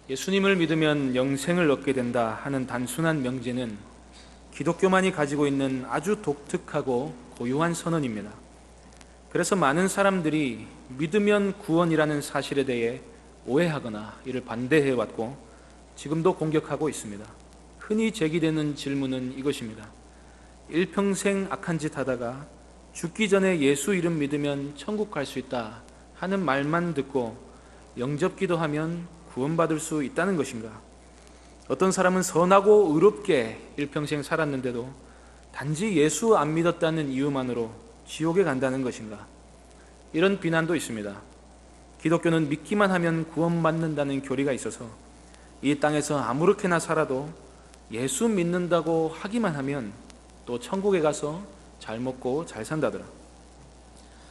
예수님을 믿으면 영생을 얻게 된다 하는 단순한 명제는 기독교만이 가지고 있는 아주 독특하고 고유한 선언입니다. 그래서 많은 사람들이 믿으면 구원이라는 사실에 대해 오해하거나 이를 반대해왔고 지금도 공격하고 있습니다. 흔히 제기되는 질문은 이것입니다. 일평생 악한 짓 하다가 죽기 전에 예수 이름 믿으면 천국 갈 수 있다 하는 말만 듣고 영접기도 하면 구원받을 수 있다는 것인가? 어떤 사람은 선하고 의롭게 일평생 살았는데도 단지 예수 안 믿었다는 이유만으로 지옥에 간다는 것인가? 이런 비난도 있습니다. 기독교는 믿기만 하면 구원받는다는 교리가 있어서 이 땅에서 아무렇게나 살아도 예수 믿는다고 하기만 하면 또 천국에 가서 잘 먹고 잘 산다더라.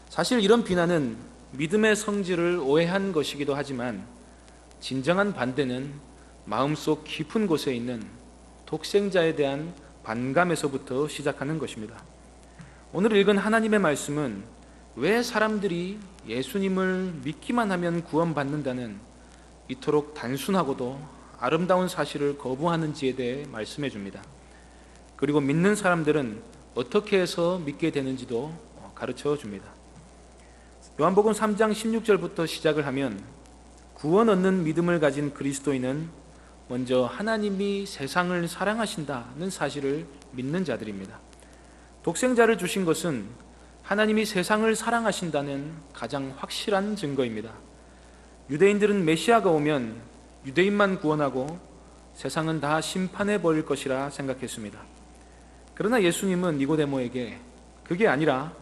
사실 이런 비난은 믿음의 성질을 오해한 것이기도 하지만 진정한 반대는 마음속 깊은 곳에 있는 독생자에 대한 반감에서부터 시작하는 것입니다. 오늘 읽은 하나님의 말씀은 왜 사람들이 예수님을 믿기만 하면 구원받는다는 이토록 단순하고도 아름다운 사실을 거부하는지에 대해 말씀해 줍니다. 그리고 믿는 사람들은 어떻게 해서 믿게 되는지도 가르쳐 줍니다. 요한복음 3장 16절부터 시작을 하면 구원 얻는 믿음을 가진 그리스도인은 먼저 하나님이 세상을 사랑하신다는 사실을 믿는 자들입니다. 독생자를 주신 것은 하나님이 세상을 사랑하신다는 가장 확실한 증거입니다. 유대인들은 메시아가 오면 유대인만 구원하고 세상은 다 심판해 버릴 것이라 생각했습니다. 그러나 예수님은 니고데모에게 그게 아니라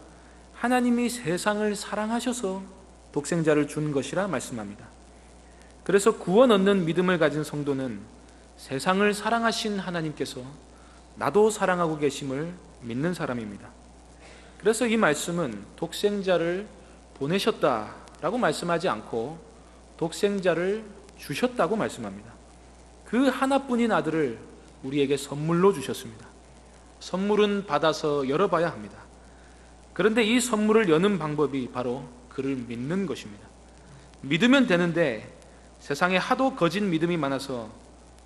하나님이 세상을 사랑하셔서 독생자를 준 것이라 말씀합니다. 그래서 구원 얻는 믿음을 가진 성도는 세상을 사랑하신 하나님께서 나도 사랑하고 계심을 믿는 사람입니다. 그래서 이 말씀은 독생자를 보내셨다라고 말씀하지 않고 독생자를 주셨다고 말씀합니다. 그 하나뿐인 아들을 우리에게 선물로 주셨습니다. 선물은 받아서 열어봐야 합니다. 그런데 이 선물을 여는 방법이 바로 그를 믿는 것입니다. 믿으면 되는데 세상에 하도 거짓 믿음이 많아서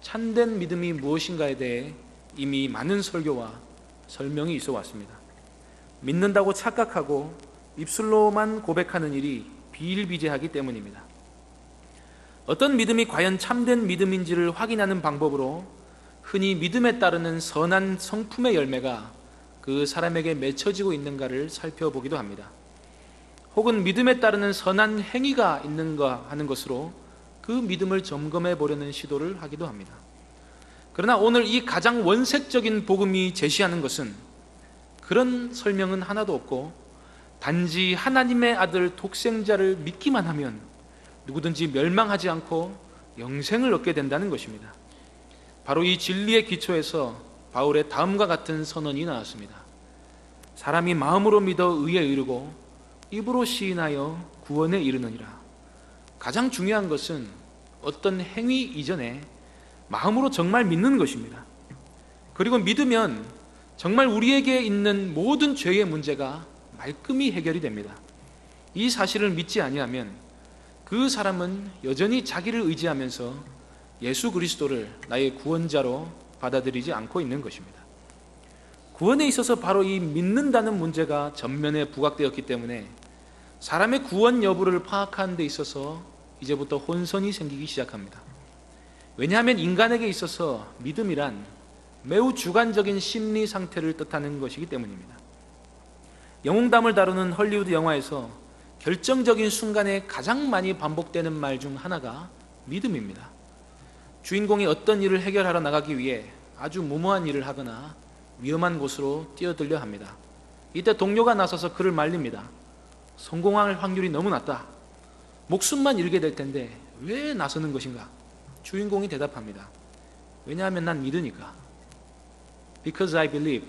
참된 믿음이 무엇인가에 대해 이미 많은 설교와 설명이 있어 왔습니다. 믿는다고 착각하고 입술로만 고백하는 일이 비일비재하기 때문입니다. 어떤 믿음이 과연 참된 믿음인지를 확인하는 방법으로 흔히 믿음에 따르는 선한 성품의 열매가 그 사람에게 맺혀지고 있는가를 살펴보기도 합니다. 혹은 믿음에 따르는 선한 행위가 있는가 하는 것으로 그 믿음을 점검해 보려는 시도를 하기도 합니다. 그러나 오늘 이 가장 원색적인 복음이 제시하는 것은 그런 설명은 하나도 없고 단지 하나님의 아들 독생자를 믿기만 하면 누구든지 멸망하지 않고 영생을 얻게 된다는 것입니다. 바로 이 진리의 기초에서 바울의 다음과 같은 선언이 나왔습니다. 사람이 마음으로 믿어 의에 이르고 입으로 시인하여 구원에 이르느니라. 가장 중요한 것은 어떤 행위 이전에 마음으로 정말 믿는 것입니다. 그리고 믿으면 정말 우리에게 있는 모든 죄의 문제가 말끔히 해결이 됩니다. 이 사실을 믿지 아니하면 그 사람은 여전히 자기를 의지하면서 예수 그리스도를 나의 구원자로 받아들이지 않고 있는 것입니다. 구원에 있어서 바로 이 믿는다는 문제가 전면에 부각되었기 때문에 사람의 구원 여부를 파악하는 데 있어서 이제부터 혼선이 생기기 시작합니다. 왜냐하면 인간에게 있어서 믿음이란 매우 주관적인 심리 상태를 뜻하는 것이기 때문입니다. 영웅담을 다루는 헐리우드 영화에서 결정적인 순간에 가장 많이 반복되는 말 중 하나가 믿음입니다. 주인공이 어떤 일을 해결하러 나가기 위해 아주 무모한 일을 하거나 위험한 곳으로 뛰어들려 합니다. 이때 동료가 나서서 그를 말립니다. 성공할 확률이 너무 낮다. 목숨만 잃게 될 텐데 왜 나서는 것인가? 주인공이 대답합니다. 왜냐하면 난 믿으니까. Because I believe.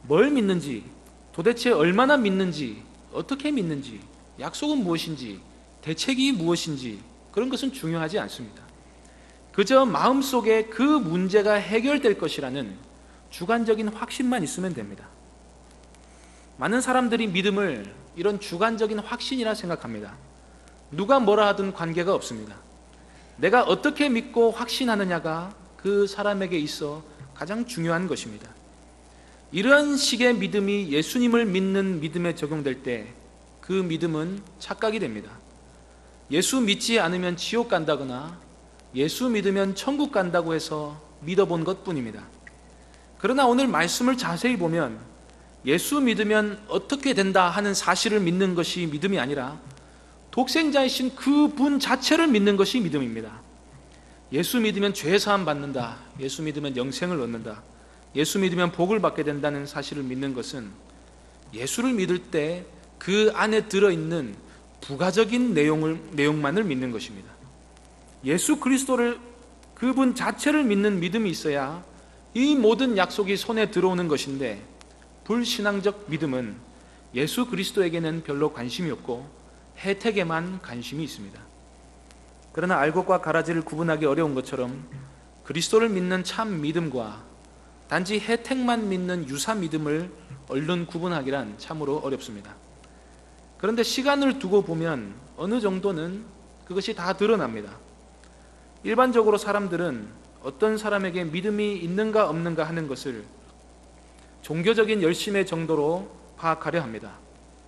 뭘 믿는지, 도대체 얼마나 믿는지, 어떻게 믿는지, 약속은 무엇인지, 대책이 무엇인지 그런 것은 중요하지 않습니다. 그저 마음속에 그 문제가 해결될 것이라는 주관적인 확신만 있으면 됩니다. 많은 사람들이 믿음을 이런 주관적인 확신이라 생각합니다. 누가 뭐라 하든 관계가 없습니다. 내가 어떻게 믿고 확신하느냐가 그 사람에게 있어 가장 중요한 것입니다. 이런 식의 믿음이 예수님을 믿는 믿음에 적용될 때 그 믿음은 착각이 됩니다. 예수 믿지 않으면 지옥 간다거나 예수 믿으면 천국 간다고 해서 믿어본 것뿐입니다. 그러나 오늘 말씀을 자세히 보면 예수 믿으면 어떻게 된다 하는 사실을 믿는 것이 믿음이 아니라 독생자이신 그 분 자체를 믿는 것이 믿음입니다. 예수 믿으면 죄 사함 받는다, 예수 믿으면 영생을 얻는다, 예수 믿으면 복을 받게 된다는 사실을 믿는 것은 예수를 믿을 때 그 안에 들어있는 부가적인 내용만을 믿는 것입니다. 예수 그리스도를, 그분 자체를 믿는 믿음이 있어야 이 모든 약속이 손에 들어오는 것인데, 불신앙적 믿음은 예수 그리스도에게는 별로 관심이 없고 혜택에만 관심이 있습니다. 그러나 알곡과 가라지를 구분하기 어려운 것처럼 그리스도를 믿는 참 믿음과 단지 혜택만 믿는 유사 믿음을 얼른 구분하기란 참으로 어렵습니다. 그런데 시간을 두고 보면 어느 정도는 그것이 다 드러납니다. 일반적으로 사람들은 어떤 사람에게 믿음이 있는가 없는가 하는 것을 종교적인 열심의 정도로 파악하려 합니다.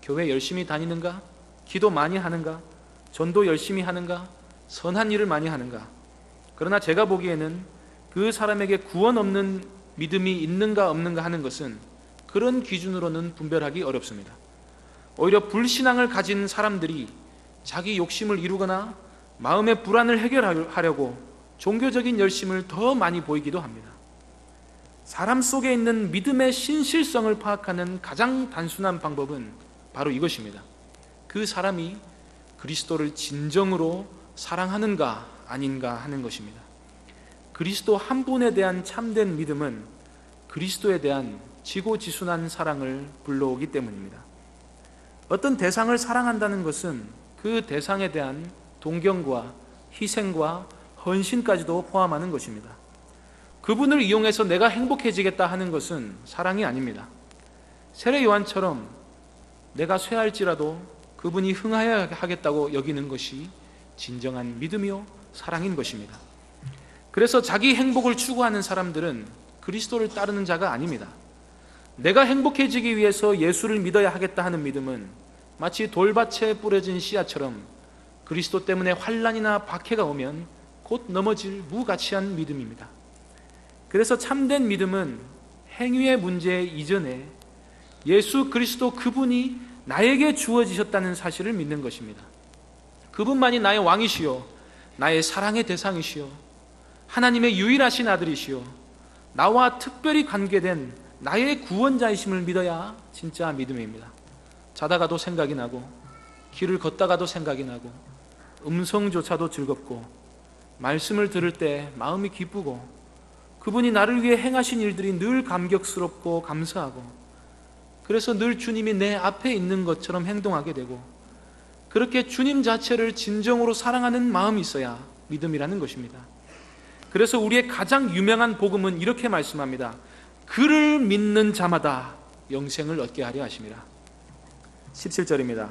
교회 열심히 다니는가? 기도 많이 하는가? 전도 열심히 하는가? 선한 일을 많이 하는가? 그러나 제가 보기에는 그 사람에게 구원 없는 믿음이 있는가 없는가 하는 것은 그런 기준으로는 분별하기 어렵습니다. 오히려 불신앙을 가진 사람들이 자기 욕심을 이루거나 마음의 불안을 해결하려고 종교적인 열심을 더 많이 보이기도 합니다. 사람 속에 있는 믿음의 신실성을 파악하는 가장 단순한 방법은 바로 이것입니다. 그 사람이 그리스도를 진정으로 사랑하는가 아닌가 하는 것입니다. 그리스도 한 분에 대한 참된 믿음은 그리스도에 대한 지고지순한 사랑을 불러오기 때문입니다. 어떤 대상을 사랑한다는 것은 그 대상에 대한 동경과 희생과 헌신까지도 포함하는 것입니다. 그분을 이용해서 내가 행복해지겠다 하는 것은 사랑이 아닙니다. 세례 요한처럼 내가 쇠할지라도 그분이 흥하여야 하겠다고 여기는 것이 진정한 믿음이요 사랑인 것입니다. 그래서 자기 행복을 추구하는 사람들은 그리스도를 따르는 자가 아닙니다. 내가 행복해지기 위해서 예수를 믿어야 하겠다 하는 믿음은 마치 돌밭에 뿌려진 씨앗처럼 그리스도 때문에 환난이나 박해가 오면 곧 넘어질 무가치한 믿음입니다. 그래서 참된 믿음은 행위의 문제 이전에 예수 그리스도 그분이 나에게 주어지셨다는 사실을 믿는 것입니다. 그분만이 나의 왕이시요 나의 사랑의 대상이시요 하나님의 유일하신 아들이시요 나와 특별히 관계된 나의 구원자이심을 믿어야 진짜 믿음입니다. 자다가도 생각이 나고 길을 걷다가도 생각이 나고 음성조차도 즐겁고 말씀을 들을 때 마음이 기쁘고 그분이 나를 위해 행하신 일들이 늘 감격스럽고 감사하고 그래서 늘 주님이 내 앞에 있는 것처럼 행동하게 되고 그렇게 주님 자체를 진정으로 사랑하는 마음이 있어야 믿음이라는 것입니다. 그래서 우리의 가장 유명한 복음은 이렇게 말씀합니다. 그를 믿는 자마다 영생을 얻게 하려 하심이라. 17절입니다.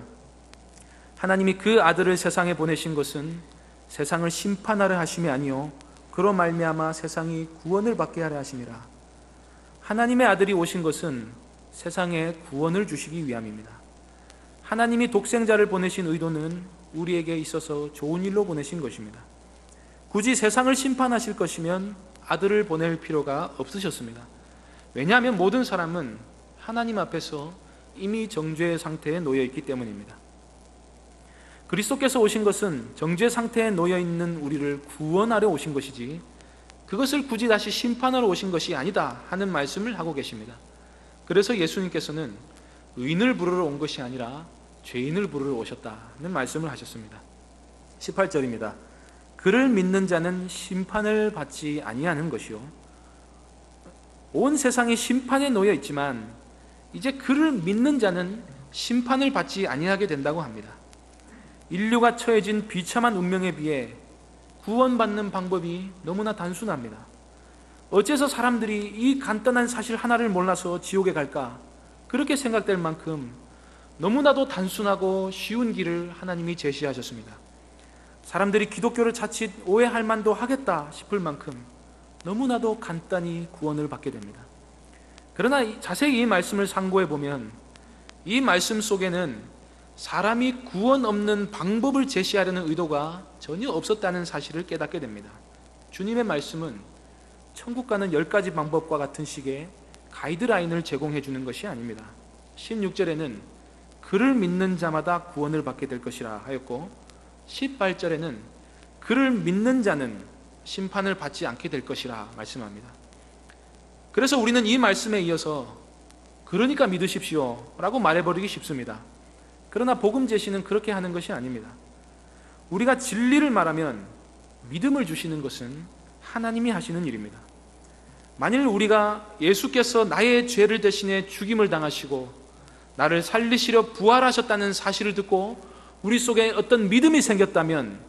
하나님이 그 아들을 세상에 보내신 것은 세상을 심판하려 하심이 아니요 그로 말미암아 세상이 구원을 받게 하려 하심이라. 하나님의 아들이 오신 것은 세상에 구원을 주시기 위함입니다. 하나님이 독생자를 보내신 의도는 우리에게 있어서 좋은 일로 보내신 것입니다. 굳이 세상을 심판하실 것이면 아들을 보낼 필요가 없으셨습니다. 왜냐하면 모든 사람은 하나님 앞에서 이미 정죄의 상태에 놓여 있기 때문입니다. 그리스도께서 오신 것은 정죄 상태에 놓여 있는 우리를 구원하려 오신 것이지 그것을 굳이 다시 심판하러 오신 것이 아니다 하는 말씀을 하고 계십니다. 그래서 예수님께서는 의인을 부르러 온 것이 아니라 죄인을 부르러 오셨다는 말씀을 하셨습니다. 18절입니다. 그를 믿는 자는 심판을 받지 아니하는 것이요 온 세상이 심판에 놓여 있지만 이제 그를 믿는 자는 심판을 받지 아니하게 된다고 합니다. 인류가 처해진 비참한 운명에 비해 구원받는 방법이 너무나 단순합니다. 어째서 사람들이 이 간단한 사실 하나를 몰라서 지옥에 갈까? 그렇게 생각될 만큼 너무나도 단순하고 쉬운 길을 하나님이 제시하셨습니다. 사람들이 기독교를 자칫 오해할 만도 하겠다 싶을 만큼 너무나도 간단히 구원을 받게 됩니다. 그러나 자세히 이 말씀을 상고해 보면 이 말씀 속에는 사람이 구원 없는 방법을 제시하려는 의도가 전혀 없었다는 사실을 깨닫게 됩니다. 주님의 말씀은 천국 가는 10가지 방법과 같은 식의 가이드라인을 제공해 주는 것이 아닙니다. 16절에는 그를 믿는 자마다 구원을 받게 될 것이라 하였고 18절에는 그를 믿는 자는 심판을 받지 않게 될 것이라 말씀합니다. 그래서 우리는 이 말씀에 이어서 그러니까 믿으십시오 라고 말해버리기 쉽습니다. 그러나 복음 제시는 그렇게 하는 것이 아닙니다. 우리가 진리를 말하면 믿음을 주시는 것은 하나님이 하시는 일입니다. 만일 우리가 예수께서 나의 죄를 대신해 죽임을 당하시고 나를 살리시려 부활하셨다는 사실을 듣고 우리 속에 어떤 믿음이 생겼다면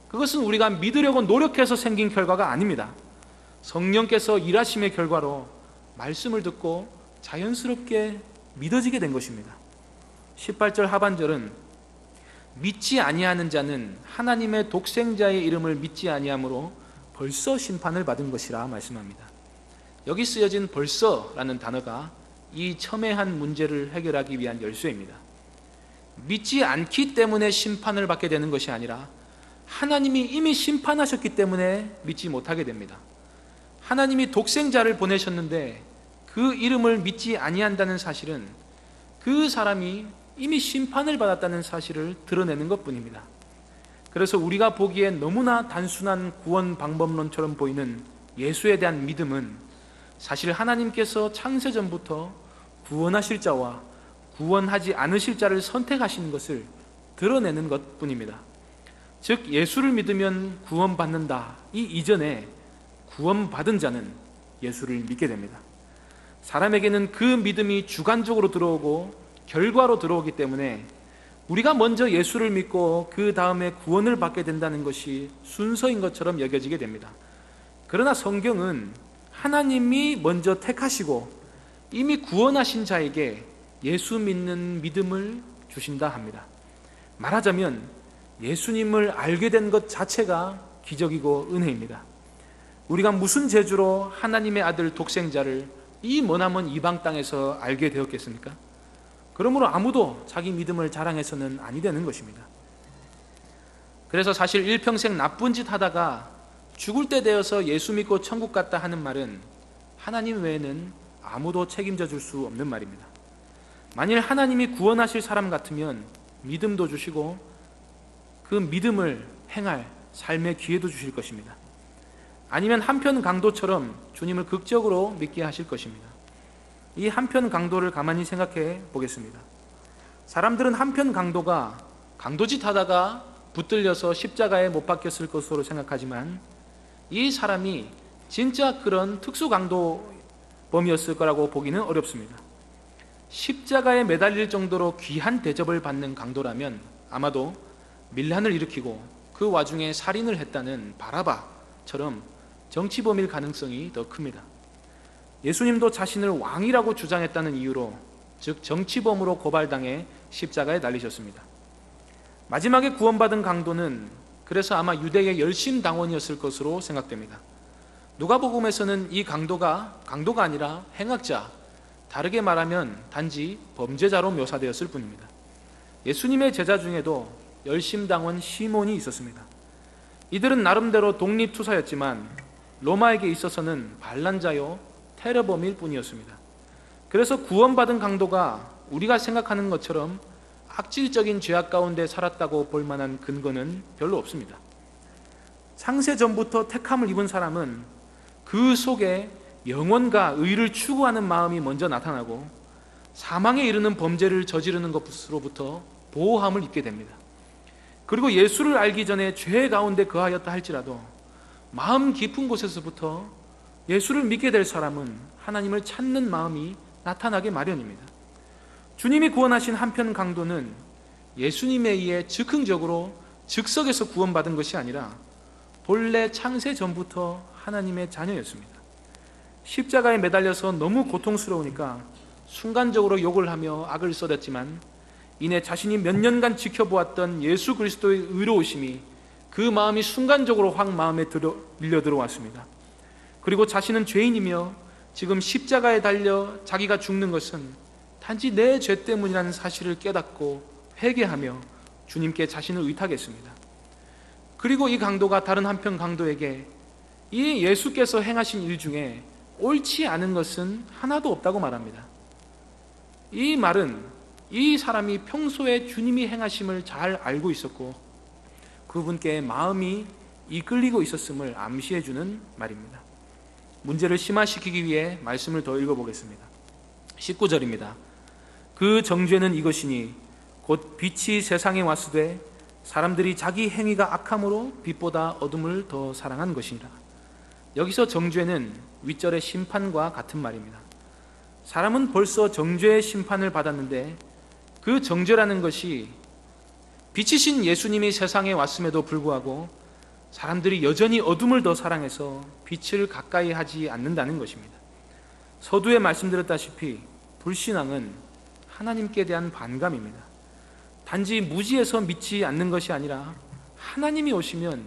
그것은 우리가 믿으려고 노력해서 생긴 결과가 아닙니다. 성령께서 일하심의 결과로 말씀을 듣고 자연스럽게 믿어지게 된 것입니다. 18절 하반절은 믿지 아니하는 자는 하나님의 독생자의 이름을 믿지 아니하므로 벌써 심판을 받은 것이라 말씀합니다. 여기 쓰여진 벌써라는 단어가 이 첨예한 문제를 해결하기 위한 열쇠입니다. 믿지 않기 때문에 심판을 받게 되는 것이 아니라 하나님이 이미 심판하셨기 때문에 믿지 못하게 됩니다. 하나님이 독생자를 보내셨는데 그 이름을 믿지 아니한다는 사실은 그 사람이 이미 심판을 받았다는 사실을 드러내는 것뿐입니다. 그래서 우리가 보기에 너무나 단순한 구원 방법론처럼 보이는 예수에 대한 믿음은 사실 하나님께서 창세전부터 구원하실 자와 구원하지 않으실 자를 선택하시는 것을 드러내는 것뿐입니다. 즉 예수를 믿으면 구원받는다, 이 이전에 구원받은 자는 예수를 믿게 됩니다. 사람에게는 그 믿음이 주관적으로 들어오고 결과로 들어오기 때문에 우리가 먼저 예수를 믿고 그 다음에 구원을 받게 된다는 것이 순서인 것처럼 여겨지게 됩니다. 그러나 성경은 하나님이 먼저 택하시고 이미 구원하신 자에게 예수 믿는 믿음을 주신다 합니다. 말하자면 예수님을 알게 된 것 자체가 기적이고 은혜입니다. 우리가 무슨 재주로 하나님의 아들 독생자를 이 머나먼 이방 땅에서 알게 되었겠습니까? 그러므로 아무도 자기 믿음을 자랑해서는 아니 되는 것입니다. 그래서 사실 일평생 나쁜 짓 하다가 죽을 때 되어서 예수 믿고 천국 갔다 하는 말은 하나님 외에는 아무도 책임져 줄 수 없는 말입니다. 만일 하나님이 구원하실 사람 같으면 믿음도 주시고 그 믿음을 행할 삶의 기회도 주실 것입니다. 아니면 한편 강도처럼 주님을 극적으로 믿게 하실 것입니다. 이 한편 강도를 가만히 생각해 보겠습니다. 사람들은 한편 강도가 강도짓 하다가 붙들려서 십자가에 못 박혔을 것으로 생각하지만 이 사람이 진짜 그런 특수 강도범이었을 거라고 보기는 어렵습니다. 십자가에 매달릴 정도로 귀한 대접을 받는 강도라면 아마도 밀란을 일으키고 그 와중에 살인을 했다는 바라바처럼 정치범일 가능성이 더 큽니다. 예수님도 자신을 왕이라고 주장했다는 이유로, 즉 정치범으로 고발당해 십자가에 달리셨습니다. 마지막에 구원받은 강도는 그래서 아마 유대의 열심당원이었을 것으로 생각됩니다. 누가복음에서는 이 강도가 아니라 행악자, 다르게 말하면 단지 범죄자로 묘사되었을 뿐입니다. 예수님의 제자 중에도 열심당원 시몬이 있었습니다. 이들은 나름대로 독립투사였지만 로마에게 있어서는 반란자요 테러범일 뿐이었습니다. 그래서 구원받은 강도가 우리가 생각하는 것처럼 악질적인 죄악 가운데 살았다고 볼 만한 근거는 별로 없습니다. 창세 전부터 택함을 입은 사람은 그 속에 영원과 의를 추구하는 마음이 먼저 나타나고 사망에 이르는 범죄를 저지르는 것으로부터 보호함을 입게 됩니다. 그리고 예수를 알기 전에 죄 가운데 거하였다 할지라도 마음 깊은 곳에서부터 예수를 믿게 될 사람은 하나님을 찾는 마음이 나타나게 마련입니다. 주님이 구원하신 한편 강도는 예수님에 의해 즉흥적으로 즉석에서 구원받은 것이 아니라 본래 창세 전부터 하나님의 자녀였습니다. 십자가에 매달려서 너무 고통스러우니까 순간적으로 욕을 하며 악을 쏟았지만 이내 자신이 몇 년간 지켜보았던 예수 그리스도의 의로우심이 그 마음이 순간적으로 확 마음에 밀려 들어왔습니다. 그리고 자신은 죄인이며 지금 십자가에 달려 자기가 죽는 것은 단지 내 죄 때문이라는 사실을 깨닫고 회개하며 주님께 자신을 의탁했습니다. 그리고 이 강도가 다른 한편 강도에게 이 예수께서 행하신 일 중에 옳지 않은 것은 하나도 없다고 말합니다. 이 말은 이 사람이 평소에 주님이 행하심을 잘 알고 있었고 그분께 마음이 이끌리고 있었음을 암시해 주는 말입니다. 문제를 심화시키기 위해 말씀을 더 읽어보겠습니다. 19절입니다. 그 정죄는 이것이니 곧 빛이 세상에 왔으되 사람들이 자기 행위가 악함으로 빛보다 어둠을 더 사랑한 것이니라. 여기서 정죄는 윗절의 심판과 같은 말입니다. 사람은 벌써 정죄의 심판을 받았는데 그 정죄라는 것이 빛이신 예수님이 세상에 왔음에도 불구하고 사람들이 여전히 어둠을 더 사랑해서 빛을 가까이 하지 않는다는 것입니다. 서두에 말씀드렸다시피 불신앙은 하나님께 대한 반감입니다. 단지 무지해서 믿지 않는 것이 아니라 하나님이 오시면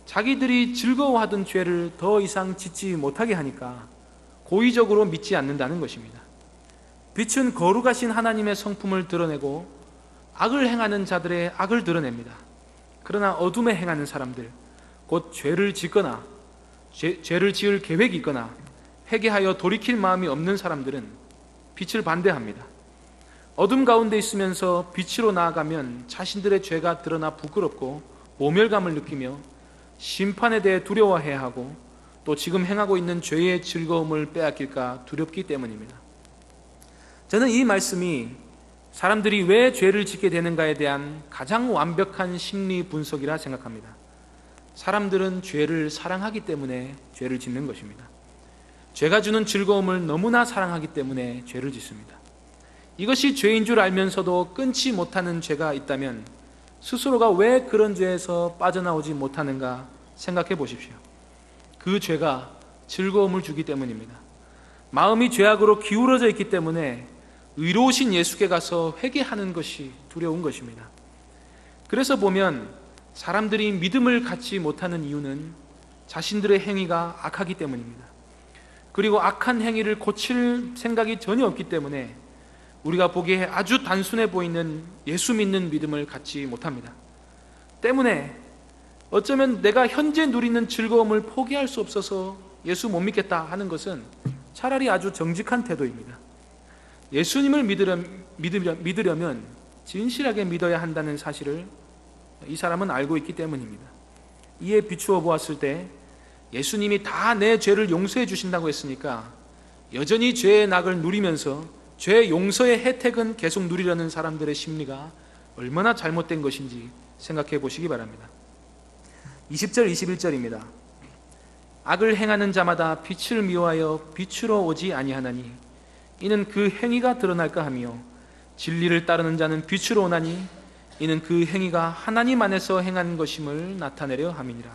자기들이 즐거워하던 죄를 더 이상 짓지 못하게 하니까 고의적으로 믿지 않는다는 것입니다. 빛은 거룩하신 하나님의 성품을 드러내고 악을 행하는 자들의 악을 드러냅니다. 그러나 어둠에 행하는 사람들, 곧 죄를 짓거나 죄를 지을 계획이 있거나 회개하여 돌이킬 마음이 없는 사람들은 빛을 반대합니다. 어둠 가운데 있으면서 빛으로 나아가면 자신들의 죄가 드러나 부끄럽고 모멸감을 느끼며 심판에 대해 두려워해야 하고 또 지금 행하고 있는 죄의 즐거움을 빼앗길까 두렵기 때문입니다. 저는 이 말씀이 사람들이 왜 죄를 짓게 되는가에 대한 가장 완벽한 심리 분석이라 생각합니다. 사람들은 죄를 사랑하기 때문에 죄를 짓는 것입니다. 죄가 주는 즐거움을 너무나 사랑하기 때문에 죄를 짓습니다. 이것이 죄인 줄 알면서도 끊지 못하는 죄가 있다면 스스로가 왜 그런 죄에서 빠져나오지 못하는가 생각해 보십시오. 그 죄가 즐거움을 주기 때문입니다. 마음이 죄악으로 기울어져 있기 때문에 의로우신 예수께 가서 회개하는 것이 두려운 것입니다. 그래서 보면 사람들이 믿음을 갖지 못하는 이유는 자신들의 행위가 악하기 때문입니다. 그리고 악한 행위를 고칠 생각이 전혀 없기 때문에 우리가 보기에 아주 단순해 보이는 예수 믿는 믿음을 갖지 못합니다. 때문에 어쩌면 내가 현재 누리는 즐거움을 포기할 수 없어서 예수 못 믿겠다 하는 것은 차라리 아주 정직한 태도입니다. 예수님을 믿으려면 진실하게 믿어야 한다는 사실을 이 사람은 알고 있기 때문입니다. 이에 비추어 보았을 때 예수님이 다 내 죄를 용서해 주신다고 했으니까 여전히 죄의 낙을 누리면서 죄 용서의 혜택은 계속 누리려는 사람들의 심리가 얼마나 잘못된 것인지 생각해 보시기 바랍니다. 20절 21절입니다. 악을 행하는 자마다 빛을 미워하여 빛으로 오지 아니하나니 이는 그 행위가 드러날까 하며 진리를 따르는 자는 빛으로 오나니 이는 그 행위가 하나님 안에서 행한 것임을 나타내려 함이니라.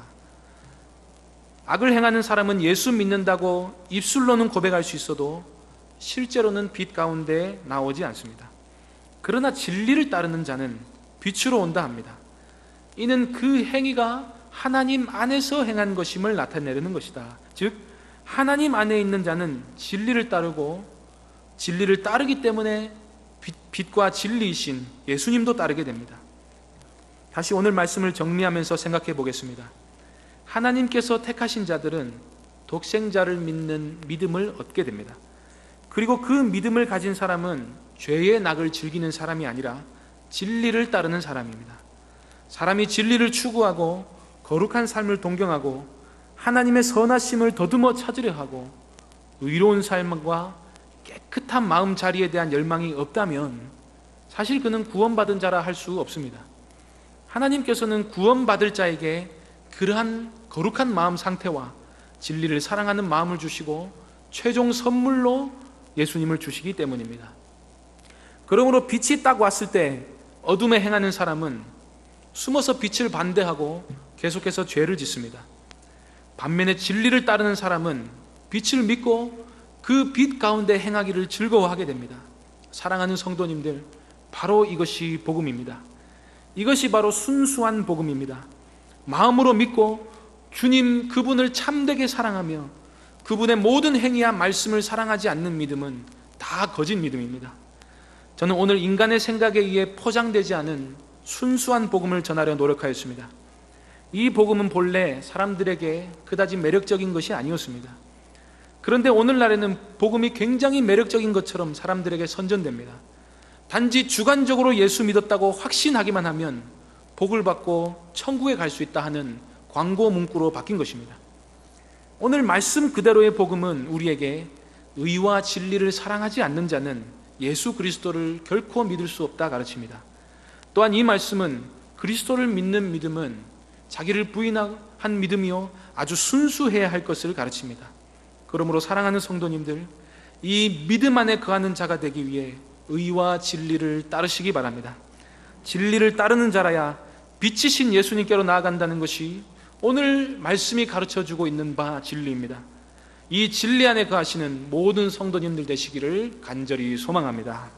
악을 행하는 사람은 예수 믿는다고 입술로는 고백할 수 있어도 실제로는 빛 가운데 나오지 않습니다. 그러나 진리를 따르는 자는 빛으로 온다 합니다. 이는 그 행위가 하나님 안에서 행한 것임을 나타내려는 것이다. 즉 하나님 안에 있는 자는 진리를 따르고 진리를 따르기 때문에 빛과 진리이신 예수님도 따르게 됩니다. 다시 오늘 말씀을 정리하면서 생각해 보겠습니다. 하나님께서 택하신 자들은 독생자를 믿는 믿음을 얻게 됩니다. 그리고 그 믿음을 가진 사람은 죄의 낙을 즐기는 사람이 아니라 진리를 따르는 사람입니다. 사람이 진리를 추구하고 거룩한 삶을 동경하고 하나님의 선하심을 더듬어 찾으려 하고 의로운 삶과 깨끗한 마음 자리에 대한 열망이 없다면 사실 그는 구원받은 자라 할 수 없습니다. 하나님께서는 구원받을 자에게 그러한 거룩한 마음 상태와 진리를 사랑하는 마음을 주시고 최종 선물로 예수님을 주시기 때문입니다. 그러므로 빛이 딱 왔을 때 어둠에 행하는 사람은 숨어서 빛을 반대하고 계속해서 죄를 짓습니다. 반면에 진리를 따르는 사람은 빛을 믿고 그 빛 가운데 행하기를 즐거워하게 됩니다. 사랑하는 성도님들, 바로 이것이 복음입니다. 이것이 바로 순수한 복음입니다. 마음으로 믿고 주님 그분을 참되게 사랑하며 그분의 모든 행위와 말씀을 사랑하지 않는 믿음은 다 거짓 믿음입니다. 저는 오늘 인간의 생각에 의해 포장되지 않은 순수한 복음을 전하려 노력하였습니다. 이 복음은 본래 사람들에게 그다지 매력적인 것이 아니었습니다. 그런데 오늘날에는 복음이 굉장히 매력적인 것처럼 사람들에게 선전됩니다. 단지 주관적으로 예수 믿었다고 확신하기만 하면 복을 받고 천국에 갈 수 있다 하는 광고 문구로 바뀐 것입니다. 오늘 말씀 그대로의 복음은 우리에게 의와 진리를 사랑하지 않는 자는 예수 그리스도를 결코 믿을 수 없다 가르칩니다. 또한 이 말씀은 그리스도를 믿는 믿음은 자기를 부인한 믿음이요 아주 순수해야 할 것을 가르칩니다. 그러므로 사랑하는 성도님들, 이 믿음 안에 거하는 자가 되기 위해 의와 진리를 따르시기 바랍니다. 진리를 따르는 자라야 빛이신 예수님께로 나아간다는 것이 오늘 말씀이 가르쳐주고 있는 바 진리입니다. 이 진리 안에 거하시는 모든 성도님들 되시기를 간절히 소망합니다.